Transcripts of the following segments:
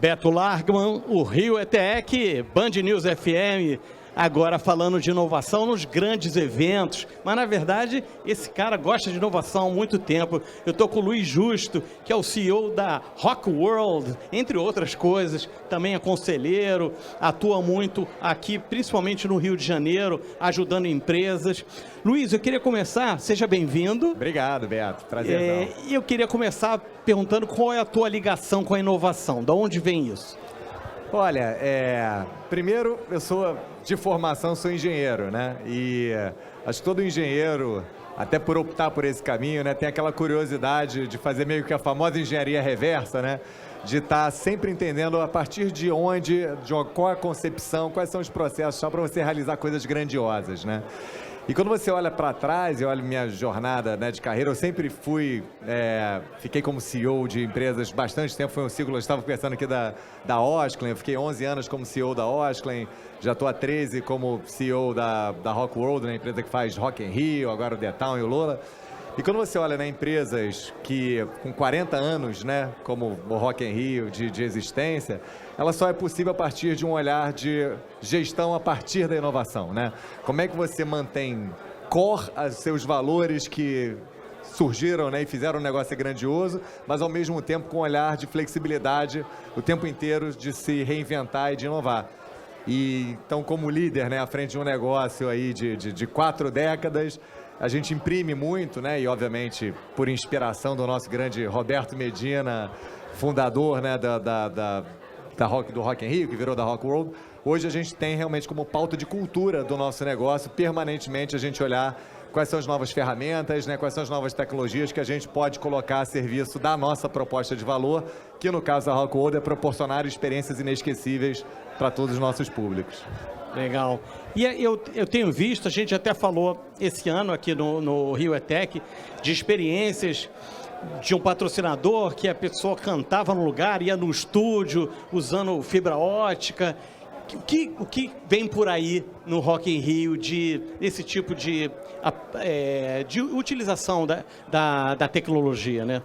Beto Largman, o Rio ETEC, Band News FM, agora falando de inovação nos grandes eventos, mas na verdade esse cara gosta de inovação há muito tempo. Eu estou com o Luiz Justo, que é o CEO da Rock World, entre outras coisas, também é conselheiro, atua muito aqui, principalmente no Rio de Janeiro, ajudando empresas. Luiz, eu queria começar, seja bem-vindo. Obrigado, Beto, prazerzão. E eu queria começar perguntando qual é a tua ligação com a inovação, de onde vem isso? Olha, primeiro, eu sou, de formação, sou engenheiro, né? E acho que todo engenheiro, até por optar por esse caminho, né, tem aquela curiosidade de fazer meio que a famosa engenharia reversa, né? De estar sempre entendendo a partir de onde, qual a concepção, quais são os processos, só para você realizar coisas grandiosas, né? E quando você olha para trás, eu olho minha jornada, né, de carreira, eu sempre fiquei como CEO de empresas bastante tempo, foi um ciclo, eu estava conversando aqui da Osklen, eu fiquei 11 anos como CEO da Osklen, já estou há 13 como CEO da Rock World, né, empresa que faz Rock in Rio, agora o The Town e o Lola. E quando você olha, né, empresas que com 40 anos, né, como o Rock in Rio, de existência, ela só é possível a partir de um olhar de gestão a partir da inovação, né? Como é que você mantém core os seus valores que surgiram, né, e fizeram um negócio grandioso, mas ao mesmo tempo com um olhar de flexibilidade o tempo inteiro de se reinventar e de inovar. E então, como líder, né, à frente de um negócio aí de 4 décadas, a gente imprime muito, né, e obviamente por inspiração do nosso grande Roberto Medina, fundador, né, do Rock in Rio, que virou da Rock World. Hoje a gente tem realmente como pauta de cultura do nosso negócio, permanentemente a gente olhar quais são as novas ferramentas, né, quais são as novas tecnologias que a gente pode colocar a serviço da nossa proposta de valor, que no caso da Rock World é proporcionar experiências inesquecíveis para todos os nossos públicos. Legal. E eu tenho visto, a gente até falou esse ano aqui no Rio ETEC, de experiências de um patrocinador que a pessoa cantava no lugar, ia no estúdio, usando fibra ótica. O que vem por aí no Rock in Rio desse tipo de utilização da tecnologia, né?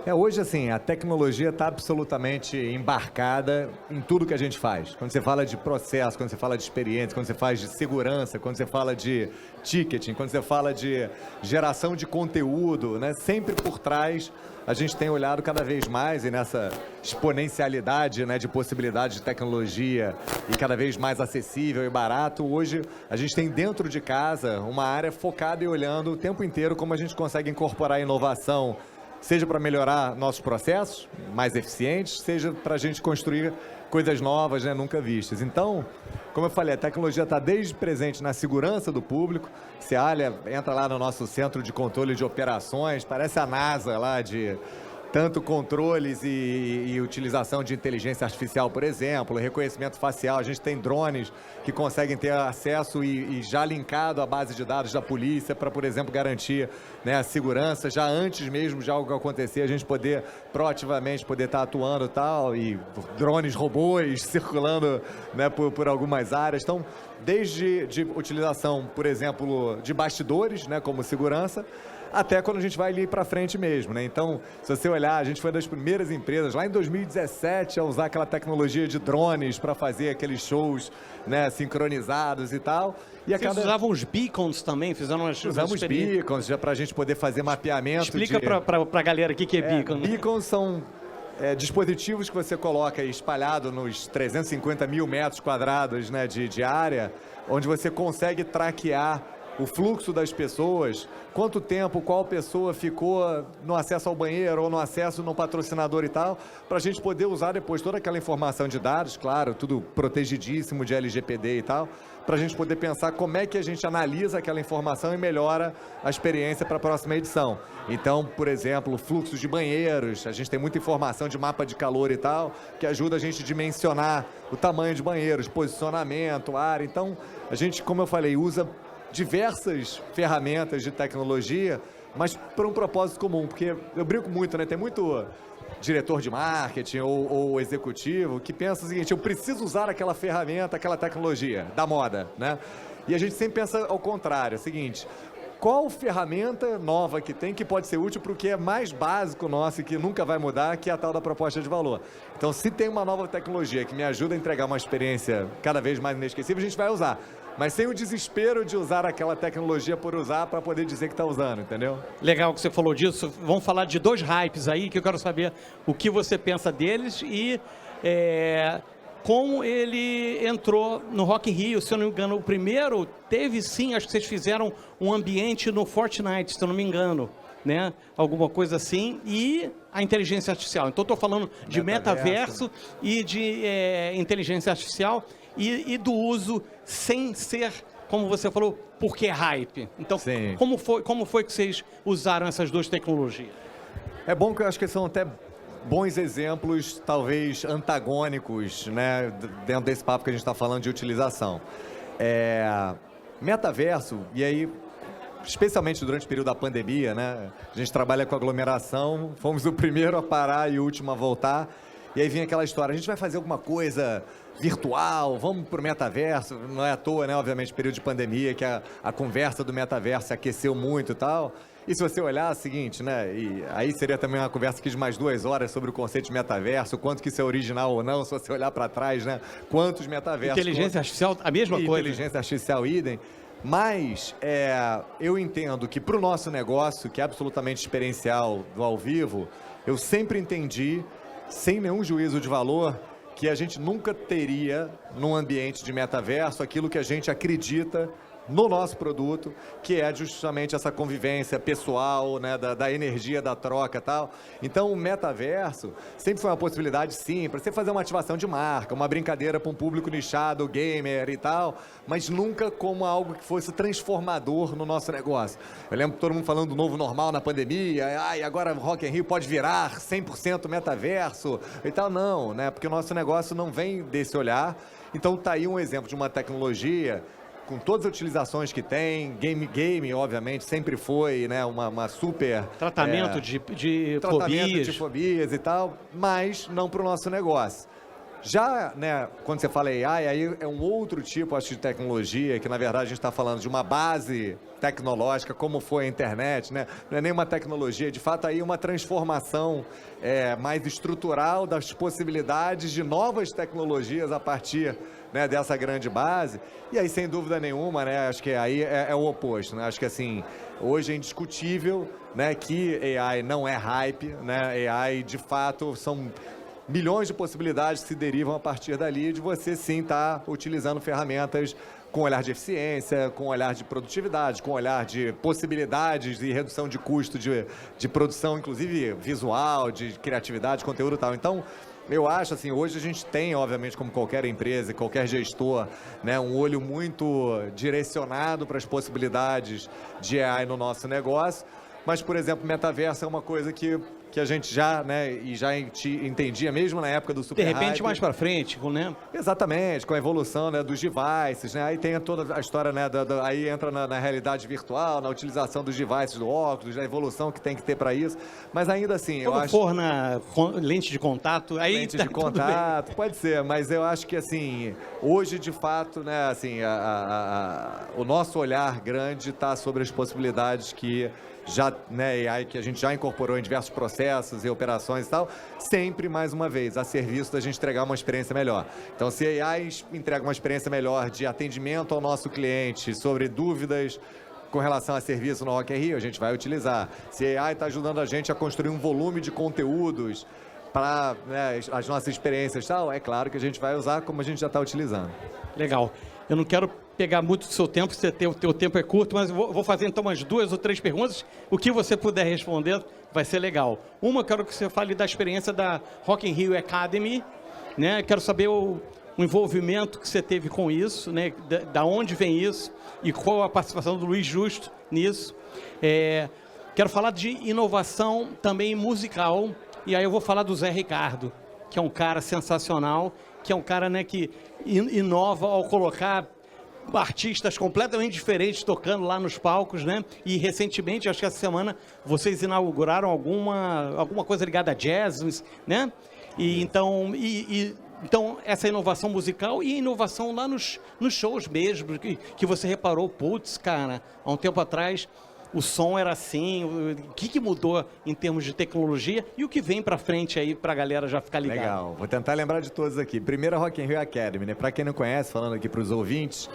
Hoje, assim, a tecnologia está absolutamente embarcada em tudo que a gente faz. Quando você fala de processo, quando você fala de experiência, quando você fala de segurança, quando você fala de ticketing, quando você fala de geração de conteúdo, né? Sempre por trás a gente tem olhado cada vez mais e nessa exponencialidade, né, de possibilidades de tecnologia e cada vez mais acessível e barato. Hoje a gente tem dentro de casa uma área focada e olhando o tempo inteiro como a gente consegue incorporar inovação, seja para melhorar nossos processos mais eficientes, seja para a gente construir coisas novas, né, nunca vistas. Então, como eu falei, a tecnologia está desde presente na segurança do público. Você entra lá no nosso centro de controle de operações, parece a NASA lá de tanto controles e utilização de inteligência artificial, por exemplo, reconhecimento facial. A gente tem drones que conseguem ter acesso e já linkado à base de dados da polícia para, por exemplo, garantir, né, a segurança, já antes mesmo de algo acontecer, a gente poder proativamente estar atuando e tal, e drones robôs circulando, né, por algumas áreas. Então, desde de utilização, por exemplo, de bastidores, né, como segurança, até quando a gente vai ali para frente mesmo, né? Então, se você olhar, a gente foi uma das primeiras empresas, lá em 2017, a usar aquela tecnologia de drones para fazer aqueles shows, né, sincronizados e tal. E vocês usavam os beacons também? Usamos beacons já para a gente poder fazer mapeamento. Explica para a galera o que é beacon. Né? Beacons são dispositivos que você coloca espalhado nos 350 mil metros quadrados, né, de área, onde você consegue traquear o fluxo das pessoas, quanto tempo, qual pessoa ficou no acesso ao banheiro ou no acesso no patrocinador e tal, para a gente poder usar depois toda aquela informação de dados, claro, tudo protegidíssimo de LGPD e tal, para a gente poder pensar como é que a gente analisa aquela informação e melhora a experiência para a próxima edição. Então, por exemplo, fluxos de banheiros, a gente tem muita informação de mapa de calor e tal, que ajuda a gente a dimensionar o tamanho de banheiros, posicionamento, área. Então, a gente, como eu falei, usa diversas ferramentas de tecnologia, mas para um propósito comum, porque eu brinco muito, né? Tem muito diretor de marketing ou executivo que pensa o seguinte: eu preciso usar aquela ferramenta, aquela tecnologia da moda, né? E a gente sempre pensa ao contrário, é o seguinte: qual ferramenta nova que tem que pode ser útil para o que é mais básico nosso e que nunca vai mudar, que é a tal da proposta de valor. Então, se tem uma nova tecnologia que me ajuda a entregar uma experiência cada vez mais inesquecível, a gente vai usar. Mas sem o desespero de usar aquela tecnologia por usar para poder dizer que está usando, entendeu? Legal que você falou disso. Vamos falar de 2 hypes aí, que eu quero saber o que você pensa deles e como ele entrou no Rock in Rio. Se eu não me engano, o primeiro teve sim, acho que vocês fizeram um ambiente no Fortnite, se eu não me engano, né? Alguma coisa assim, e a inteligência artificial. Então, estou falando de metaverso e de inteligência artificial e do uso sem ser, como você falou, porque é hype. Então, como foi que vocês usaram essas 2 tecnologias? É bom que eu acho que são até bons exemplos, talvez antagônicos, né, dentro desse papo que a gente está falando de utilização. Metaverso, e aí, especialmente durante o período da pandemia, né, a gente trabalha com aglomeração, fomos o primeiro a parar e o último a voltar, e aí vinha aquela história, a gente vai fazer alguma coisa virtual, vamos para o metaverso, não é à toa, né, obviamente, período de pandemia, que a conversa do metaverso se aqueceu muito e tal. E se você olhar, é o seguinte, né, e aí seria também uma conversa aqui de mais 2 horas sobre o conceito de metaverso, quanto que isso é original ou não, se você olhar para trás, né, quantos metaversos... Inteligência artificial, a mesma coisa. Inteligência artificial, idem. Mas eu entendo que para o nosso negócio, que é absolutamente experiencial do ao vivo, eu sempre entendi, sem nenhum juízo de valor, que a gente nunca teria, num ambiente de metaverso, aquilo que a gente acredita no nosso produto, que é justamente essa convivência pessoal, né, da energia, da troca e tal. Então, o metaverso sempre foi uma possibilidade, sim, para você fazer uma ativação de marca, uma brincadeira para um público nichado, gamer e tal, mas nunca como algo que fosse transformador no nosso negócio. Eu lembro todo mundo falando do novo normal na pandemia, e agora o Rock in Rio pode virar 100% metaverso e tal. Não, né, porque o nosso negócio não vem desse olhar. Então, tá aí um exemplo de uma tecnologia com todas as utilizações que tem, game obviamente, sempre foi, né, uma super... Tratamento de tratamento de fobias e tal, mas não para o nosso negócio. Já, né, quando você fala AI, aí é um outro tipo, acho, de tecnologia, que na verdade a gente está falando de uma base tecnológica, como foi a internet, né? Não é nem uma tecnologia, de fato aí uma transformação mais estrutural das possibilidades de novas tecnologias a partir, né, dessa grande base. E aí, sem dúvida nenhuma, né, acho que aí é o oposto, né? Acho que assim, hoje é indiscutível, né, que AI não é hype, né? AI, de fato, são milhões de possibilidades que se derivam a partir dali de você sim estar utilizando ferramentas com olhar de eficiência, com olhar de produtividade, com olhar de possibilidades e redução de custo de produção, inclusive visual, de criatividade, de conteúdo e tal. Então, eu acho assim, hoje a gente tem, obviamente, como qualquer empresa, qualquer gestor, né, um olho muito direcionado para as possibilidades de AI no nosso negócio. Mas, por exemplo, metaverso é uma coisa que a gente já, né, e já entendia mesmo na época do super De repente, hype. mais para frente, né? Exatamente, com a evolução, né, dos devices, né, aí tem toda a história, né, aí entra na realidade virtual, na utilização dos devices, do óculos, a evolução que tem que ter para isso, mas ainda assim, eu acho... for na lente de contato, aí lente de contato, pode ser, mas eu acho que assim, hoje de fato, né, assim, o nosso olhar grande está sobre as possibilidades que já, né, AI, que a gente já incorporou em diversos processos e operações e tal, sempre, mais uma vez, a serviço da gente entregar uma experiência melhor. Então, se a AI entrega uma experiência melhor de atendimento ao nosso cliente sobre dúvidas com relação a serviço no Rock in Rio, a gente vai utilizar. Se a AI está ajudando a gente a construir um volume de conteúdos para, né, as nossas experiências e tal, é claro que a gente vai usar como a gente já está utilizando. Legal. Eu não quero pegar muito do seu tempo, o teu tempo é curto, mas eu vou fazer então umas 2 ou 3 perguntas. O que você puder responder vai ser legal. Uma, eu quero que você fale da experiência da Rock in Rio Academy, né? Quero saber o envolvimento que você teve com isso, né? Da onde vem isso e qual a participação do Luiz Justo nisso. Quero falar de inovação também musical, e aí eu vou falar do Zé Ricardo, que é um cara sensacional, que é um cara, né, que inova ao colocar artistas completamente diferentes tocando lá nos palcos, né? E recentemente, acho que essa semana, vocês inauguraram alguma coisa ligada a jazz, né? E então, então essa inovação musical e inovação lá nos shows mesmo, que você reparou, putz, cara, há um tempo atrás o som era assim, o que mudou em termos de tecnologia e o que vem para frente aí para a galera já ficar ligada. Legal, vou tentar lembrar de todos aqui. Primeiro a Rock in Rio Academy, né? Para quem não conhece, falando aqui para os ouvintes,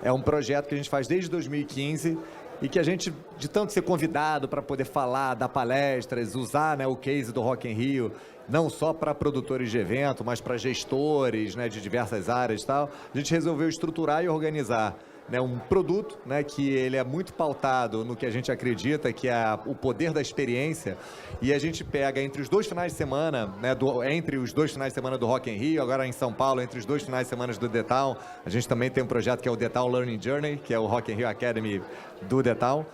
é um projeto que a gente faz desde 2015 e que a gente, de tanto ser convidado para poder falar, dar palestras, usar, né, o case do Rock in Rio, não só para produtores de evento, mas para gestores, né, de diversas áreas e tal, a gente resolveu estruturar e organizar, né, um produto, né, que ele é muito pautado no que a gente acredita, que é o poder da experiência, e a gente pega entre os 2 finais de semana, né, entre os 2 finais de semana do Rock in Rio, agora em São Paulo, entre os 2 finais de semana do The Town, a gente também tem um projeto que é o The Town Learning Journey, que é o Rock in Rio Academy do The Town,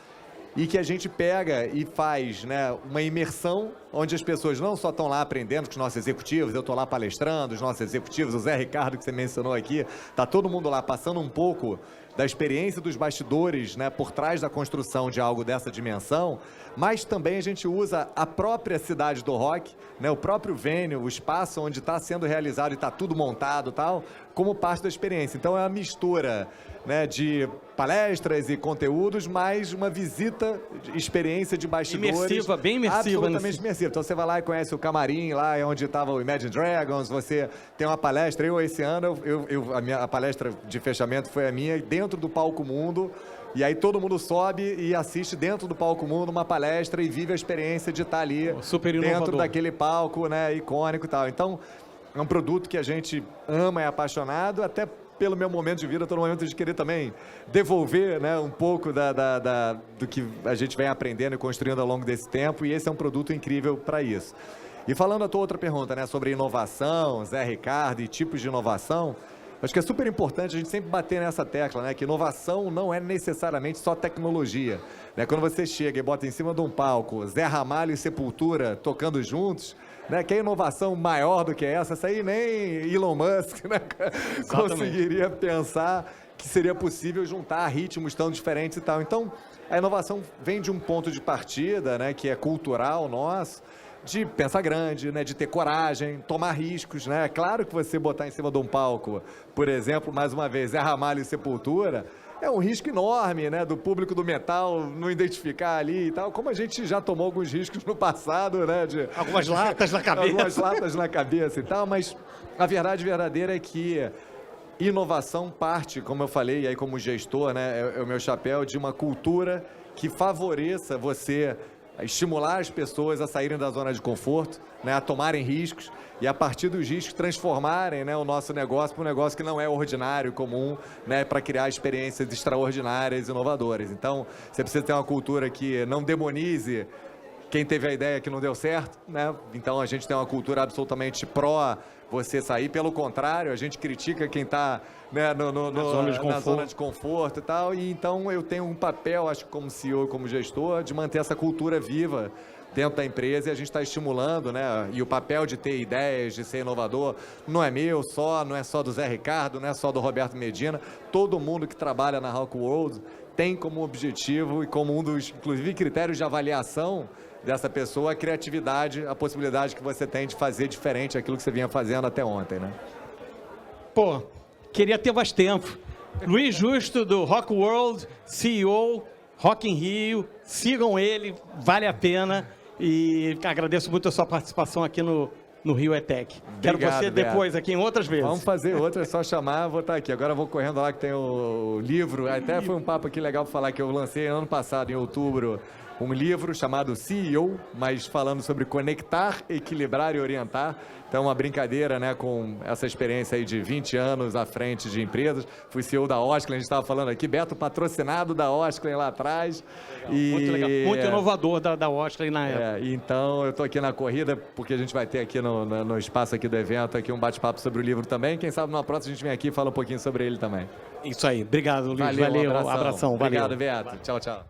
e que a gente pega e faz, né, uma imersão onde as pessoas não só estão lá aprendendo com os nossos executivos, eu estou lá palestrando, os nossos executivos, o Zé Ricardo que você mencionou aqui, está todo mundo lá passando um pouco da experiência dos bastidores, né, por trás da construção de algo dessa dimensão, mas também a gente usa a própria cidade do rock, né, o próprio venue, o espaço onde está sendo realizado e está tudo montado e tal, como parte da experiência. Então é uma mistura, né, de palestras e conteúdos, mais uma visita, experiência de bastidores. Imersiva, bem imersiva. Absolutamente imersiva. Então você vai lá e conhece o camarim, lá é onde estava o Imagine Dragons, você tem uma palestra. Esse ano, a palestra de fechamento foi a minha, dentro do Palco Mundo, e aí todo mundo sobe e assiste dentro do Palco Mundo uma palestra e vive a experiência de estar ali dentro daquele palco, né, icônico e tal. Então, é um produto que a gente ama, é apaixonado, até pelo meu momento de vida, estou no momento de querer também devolver, né, um pouco do que a gente vem aprendendo e construindo ao longo desse tempo, e esse é um produto incrível para isso. E falando a tua outra pergunta, né, sobre inovação, Zé Ricardo e tipos de inovação, acho que é super importante a gente sempre bater nessa tecla, né, que inovação não é necessariamente só tecnologia, né? Quando você chega e bota em cima de um palco Zé Ramalho e Sepultura tocando juntos, né, que é inovação maior do que essa aí nem Elon Musk, né, conseguiria pensar que seria possível juntar ritmos tão diferentes e tal. Então, a inovação vem de um ponto de partida, né, que é cultural nosso, de pensar grande, né, de ter coragem, tomar riscos, né? É claro que você botar em cima de um palco, por exemplo, mais uma vez, Zé Ramalho e Sepultura, é um risco enorme, né, do público do metal não identificar ali e tal, como a gente já tomou alguns riscos no passado, né, de algumas latas na cabeça. Algumas latas na cabeça e tal, mas a verdade verdadeira é que inovação parte, como eu falei, e aí como gestor, né, é o meu chapéu, de uma cultura que favoreça você estimular as pessoas a saírem da zona de conforto, né, a tomarem riscos e a partir dos riscos transformarem, né, o nosso negócio para um negócio que não é ordinário, comum, né, para criar experiências extraordinárias e inovadoras. Então, você precisa ter uma cultura que não demonize quem teve a ideia que não deu certo, né? Então, a gente tem uma cultura absolutamente pró você sair. Pelo contrário, a gente critica quem está, né, na zona de conforto e tal. E então eu tenho um papel, acho que como CEO, como gestor, de manter essa cultura viva dentro da empresa, e a gente está estimulando, né? E o papel de ter ideias, de ser inovador, não é meu só, não é só do Zé Ricardo, não é só do Roberto Medina. Todo mundo que trabalha na Rock World tem como objetivo e como um dos, inclusive, critérios de avaliação dessa pessoa, a criatividade, a possibilidade que você tem de fazer diferente aquilo que você vinha fazendo até ontem, né? Pô, queria ter mais tempo. Luiz Justo, do Rock World, CEO, Rock in Rio, sigam ele, vale a pena, e agradeço muito a sua participação aqui no Rio ETEC. Quero você depois aqui em outras vezes. Vamos fazer outra, é só chamar, vou estar aqui. Agora eu vou correndo lá que tem o livro, até foi um papo aqui legal para falar que eu lancei ano passado, em outubro, um livro chamado CEO, mas falando sobre conectar, equilibrar e orientar. Então, uma brincadeira, né, com essa experiência aí de 20 anos à frente de empresas. Fui CEO da Osklen, a gente estava falando aqui, Beto patrocinado da Osklen lá atrás. E muito legal, muito inovador da Osklen na época. Então, eu estou aqui na corrida, porque a gente vai ter aqui no espaço aqui do evento aqui um bate-papo sobre o livro também. Quem sabe numa próxima a gente vem aqui e fala um pouquinho sobre ele também. Isso aí. Obrigado, Luiz. Valeu, um abração. Valeu. Obrigado, Beto. Tchau, tchau.